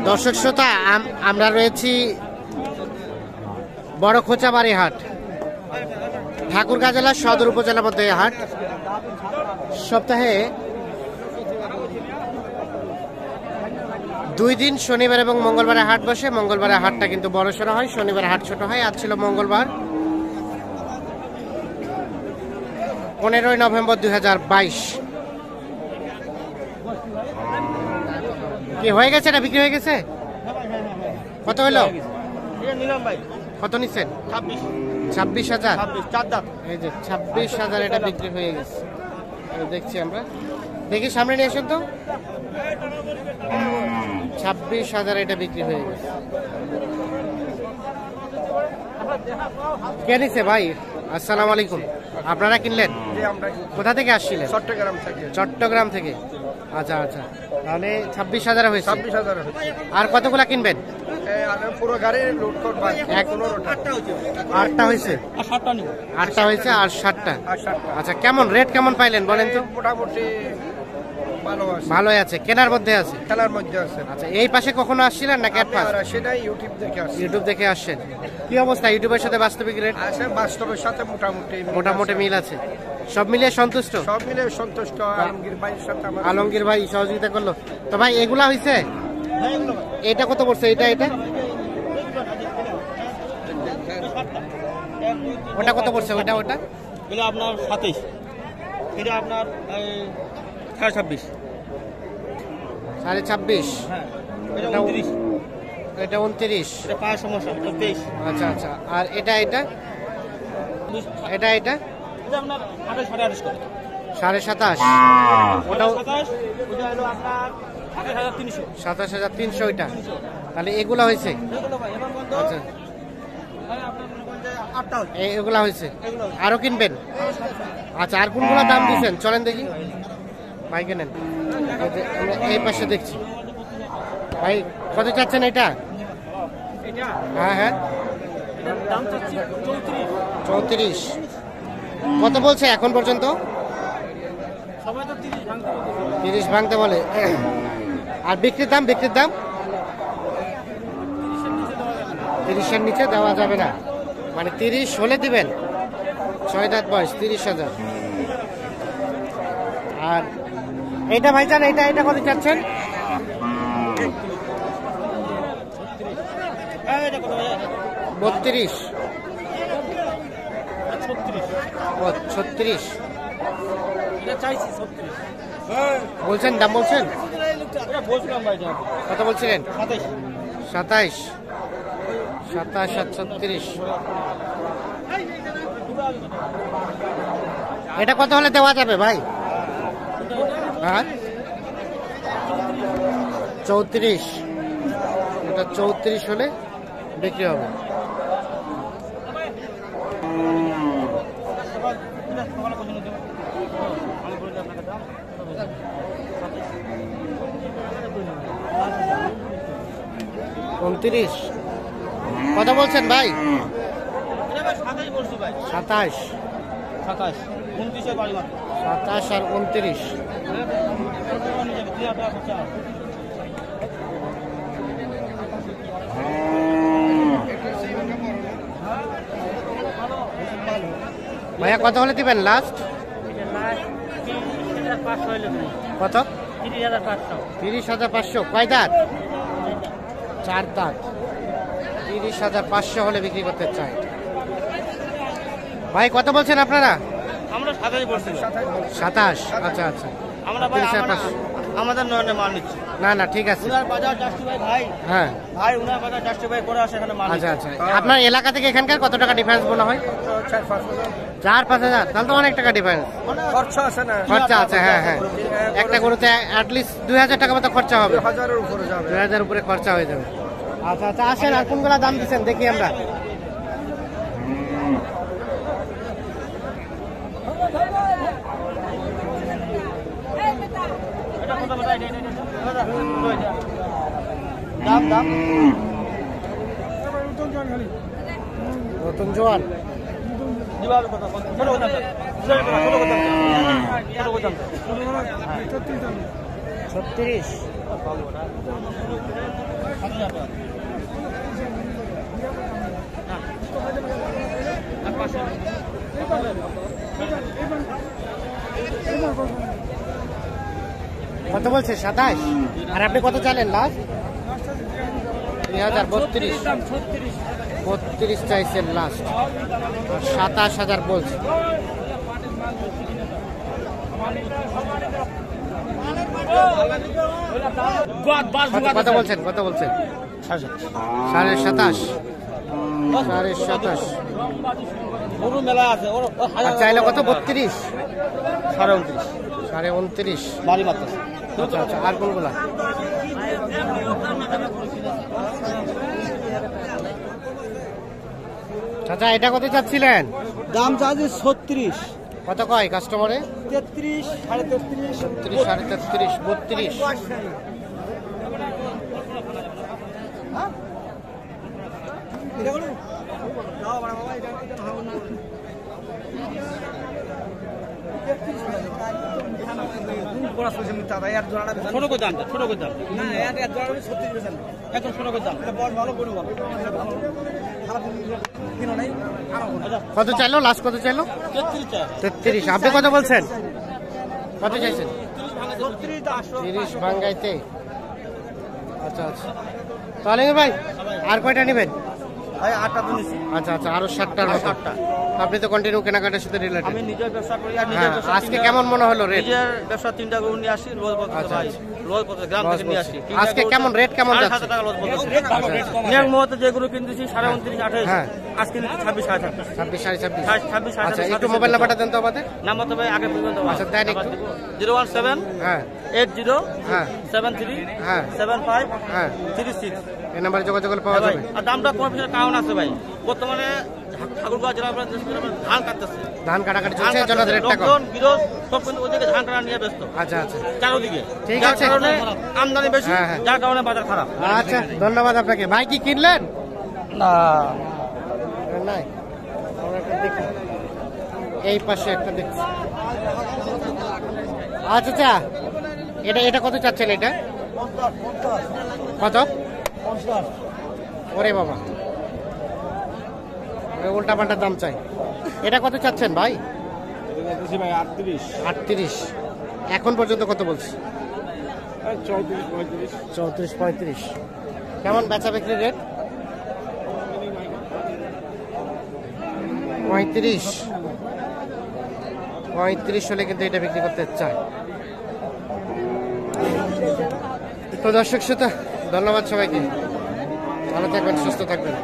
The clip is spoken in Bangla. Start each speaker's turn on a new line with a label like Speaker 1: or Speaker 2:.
Speaker 1: দর্শক শ্রোতা, আমরা রয়েছি বড় খোঁচাবাড়ি হাট, ঠাকুরগাঁ জেলার সদর উপজেলার মধ্যে হাট। সপ্তাহে 2 দিন শনিবার এবং মঙ্গলবারে হাট বসে। মঙ্গলবারে হাটটা কিন্তু বড় সড়ো হয়, শনিবারে হাট ছোট হয়। আজ ছিল মঙ্গলবার 15 নভেম্বর 2022। কি হয়ে গেছে? এটা বিক্রি হয়ে গেছে? কত হলো? কত নিচ্ছেন? 26,000। এই যে 26,000 এটা বিক্রি হয়ে গেছে। দেখছি আমরা, দেখি সামনে নিয়ে আসেন তো। 26,000 এটা বিক্রি হয়ে গেছে। কে নিচ্ছে ভাই? আসসালামু আলাইকুম। আপনারা কিনলেন? কোথা থেকে আসছিলেন? চট্টগ্রাম থেকে। আচ্ছা আচ্ছা, তাহলে 26,000 হয়েছে। আর কতগুলা কিনবেন? আটটা হয়েছে। 8টা হয়েছে আর 7টা। আচ্ছা, কেমন রেট কেমন পাইলেন বলেন তো?
Speaker 2: মোটামুটি
Speaker 1: ভালো আছে, কেনার মধ্যে আছে,
Speaker 2: খেলার মধ্যে আছে।
Speaker 1: আচ্ছা, এই পাশে কখনো আসছিলেন না? ক্যাট পাস
Speaker 2: সেটাই ইউটিউব দেখে আসছি।
Speaker 1: ইউটিউব দেখে আসছেন। কি অবস্থা ইউটিউবের সাথে বাস্তবিক রেট?
Speaker 2: আছে, বাস্তবের সাথে
Speaker 1: মোটামুটি মিল আছে। সব মিলিয়ে সন্তুষ্ট?
Speaker 2: সব মিলে সন্তুষ্ট। আলমগীর ভাইয়ের সাথে
Speaker 1: আলমগীর ভাই সহযোগিতা করলো তো। ভাই এগুলা হয়েছে? এটা কত পড়ছে? এটা ওটা কত পড়ছে? ওটা
Speaker 3: আপনার 27, এটা আপনার 26.5।
Speaker 1: 26.5।
Speaker 3: এটা 29,
Speaker 1: এটা 29।
Speaker 3: এটা পায়ের সমস্যা, এটা 23।
Speaker 1: আচ্ছা আচ্ছা, আর এটা
Speaker 3: এটা আপনার 28.5 করে।
Speaker 1: 27.5। ওটাও
Speaker 3: 27, ওটা হলো আপনার 27,300।
Speaker 1: 27,300 ওইটা। তাহলে এগুলা হয়েছে? আচ্ছা, এগুলা হয়েছে। আরো কিনবেন? আচ্ছা, আর কোনগুলা দাম দিচ্ছেন চলেন দেখি। ভাই কেনেন, এই পাশে দেখছি। ভাই কত চাচ্ছেন এটা? হ্যাঁ হ্যাঁ, 34। কত বলছে এখন পর্যন্ত? 30 ভাঙতে বলে। আর বিক্রির দাম? 30-এর নিচে দেওয়া যাবে না, মানে 30 হলে দিবেন। 6 দাঁত বয়স, 30,000। আর এইটা ভাইজান, এটা কত চাচ্ছেন? 32। 36 বলছেন? দাম বলছেন? কত বলছিলেন? 27 আর 36। এটা কত হলে দেওয়া যাবে ভাই? হ্যাঁ, 34। এটা 34 হলে বিক্রি হবে। উনত্রিশ কত বলছেন ভাই? 27 আর 29। ভাইয়া কত হলে দিবেন লাস্ট? কত? 30,500। কয় দাঁত? 4 দাঁত। 30,500 হলে বিক্রি করতে চাই। ভাই কত বলছেন আপনারা?
Speaker 3: আমরা 27 বলছি।
Speaker 1: 27। আচ্ছা আচ্ছা,
Speaker 3: আমাদের নয়নে মাল নিচ্ছি।
Speaker 1: না ঠিক আছে।
Speaker 3: উনার বাজার জাস্টিফাই ভাই।
Speaker 1: হ্যাঁ
Speaker 3: ভাই, উনার বাজার জাস্টিফাই করে আসে এখানে মাল।
Speaker 1: আচ্ছা আচ্ছা, আপনার এলাকা থেকে এখানকার কত টাকা ডিফারেন্স মনে হয়? 4-5 হাজার। তাহলে তো অনেক টাকা ডিফারেন্স।
Speaker 2: খরচা আছে না?
Speaker 1: খরচা আছে, হ্যাঁ হ্যাঁ। একটা গরুতে অ্যাটলিস্ট 2,000 টাকা মতো খরচা হবে।
Speaker 2: 2,000-এর উপরে যাবে।
Speaker 1: 2,000 উপরে খরচা হয়ে যাবে। আচ্ছা আচ্ছা, আসেন। আর কোনগুলা দাম দিচ্ছেন দেখি আমরা। নতুন জোয়ান। 36। কত বলছে 27? আর আপনি কত চাইলেন লাস্ট? 3032। 32 চাইছেন লাস্ট, আর 27,000 বলছে। কত বলছেন? কত বলছেন? 27.5। 27.5।
Speaker 3: গরু মেলা আছে ওর
Speaker 1: আর চাইলে কত? 32?
Speaker 3: 29.5
Speaker 1: 29.5।
Speaker 3: বাড়ি মাত্র।
Speaker 1: আচ্ছা আচ্ছা, আর কোনগুলা? আচ্ছা, এটা কত চাচ্ছিলেন?
Speaker 3: দাম চার্জ 36।
Speaker 1: কত কয় কাস্টমারে?
Speaker 3: 33, 33.5।
Speaker 1: 33, 33.5, 32।
Speaker 3: ছোট করে দাম, ছোট করে দাম। একদম ছোট করে দাম।
Speaker 1: কত চাইলো লাস্ট? কত চাইলো? 33। আপনি কত বলছেন? কত চাইছেন? 30 ভাঙ্গাইতে। আচ্ছা আচ্ছা, তাহলে ভাই আর কয়টা নেবেন?
Speaker 3: ভাই 8টা তো নিছি।
Speaker 1: আচ্ছা আচ্ছা, আরো 7টার মতো।
Speaker 3: 7টা।
Speaker 1: আপনি তো কন্টিনিউ কেনাকাটার সাথে রিলেটেড।
Speaker 3: আমি নিজের ব্যবসা করি আর নিজের
Speaker 1: হ্যাঁ,
Speaker 3: ব্যবসা
Speaker 1: আজকে কেমন মনে হলো রেট?
Speaker 3: নিজের ব্যবসা 3টা গরু নিয়ে আসি রোজ বলতে
Speaker 1: আচ্ছা,
Speaker 3: ভাই।
Speaker 1: আচ্ছা।
Speaker 3: রোজ বলতে গ্রাম থেকে নিয়ে আসি।
Speaker 1: আজকে কেমন রেট কেমন যাচ্ছে?
Speaker 3: 7.5 টাকা রোজ বলতে। নিয়ম মতো যে গরু কিনতেছি 29.5, 28।
Speaker 1: হ্যাঁ।
Speaker 3: আজকে নিচ্ছি 26, 26.5।
Speaker 1: 26, 26.5।
Speaker 3: 26,
Speaker 1: আচ্ছা, একটু মোবাইল নাম্বারটা দেন তো আমাদের।
Speaker 3: নাম্বার তো ভাই আগে পর্যন্ত
Speaker 1: আচ্ছা, দেন একটু।
Speaker 3: 017
Speaker 1: হ্যাঁ
Speaker 3: 80
Speaker 1: হ্যাঁ
Speaker 3: 73
Speaker 1: হ্যাঁ
Speaker 3: 75
Speaker 1: হ্যাঁ,
Speaker 3: 36।
Speaker 1: এই নাম্বারে যোগাযোগ করলে পাওয়া
Speaker 3: ভাই
Speaker 1: যাবে।
Speaker 3: আর দামটা কম পিছনে কারণ আছে ভাই। বর্তমানে ঠাকুরগাঁও জেলা ধান কাটতেছে।
Speaker 1: ধান কাটাকাটি চলছে, এই জন্য রেটটা কম।
Speaker 3: লোকজন বিরোধ সব কিন্তু ওদিকে ধান কাটা নিয়ে ব্যস্ত
Speaker 1: আচ্ছা আচ্ছা,
Speaker 3: চারোদিকে।
Speaker 1: ঠিক
Speaker 3: যার
Speaker 1: আছে।
Speaker 3: কারণে আমদানি বেশি,
Speaker 1: হ্যাঁ, হ্যাঁ।
Speaker 3: যার কারণে বাজার খারাপ।
Speaker 1: আচ্ছা, ধন্যবাদ আপনাকে। ভাই কি কিনলেন?
Speaker 3: না
Speaker 1: নাই, আমরা একটা দেখি। এই পাশে একটা দেখছি। আচ্ছা আচ্ছা, এটা কত চাচ্ছেন? এটা কত? ওরে বাবা, উল্টা পাল্টা দাম চাই। এটা কত চাচ্ছেন ভাই? 38। এখন পর্যন্ত কত বলছি? 34, 35। কেমন বেচা বিক্রি রেট? 35 হলে কিন্তু এটা বিক্রি করতে চায়। তো দর্শক শ্রোতা, ধন্যবাদ সবাইকে। ভালো থাকবেন, সুস্থ থাকবেন।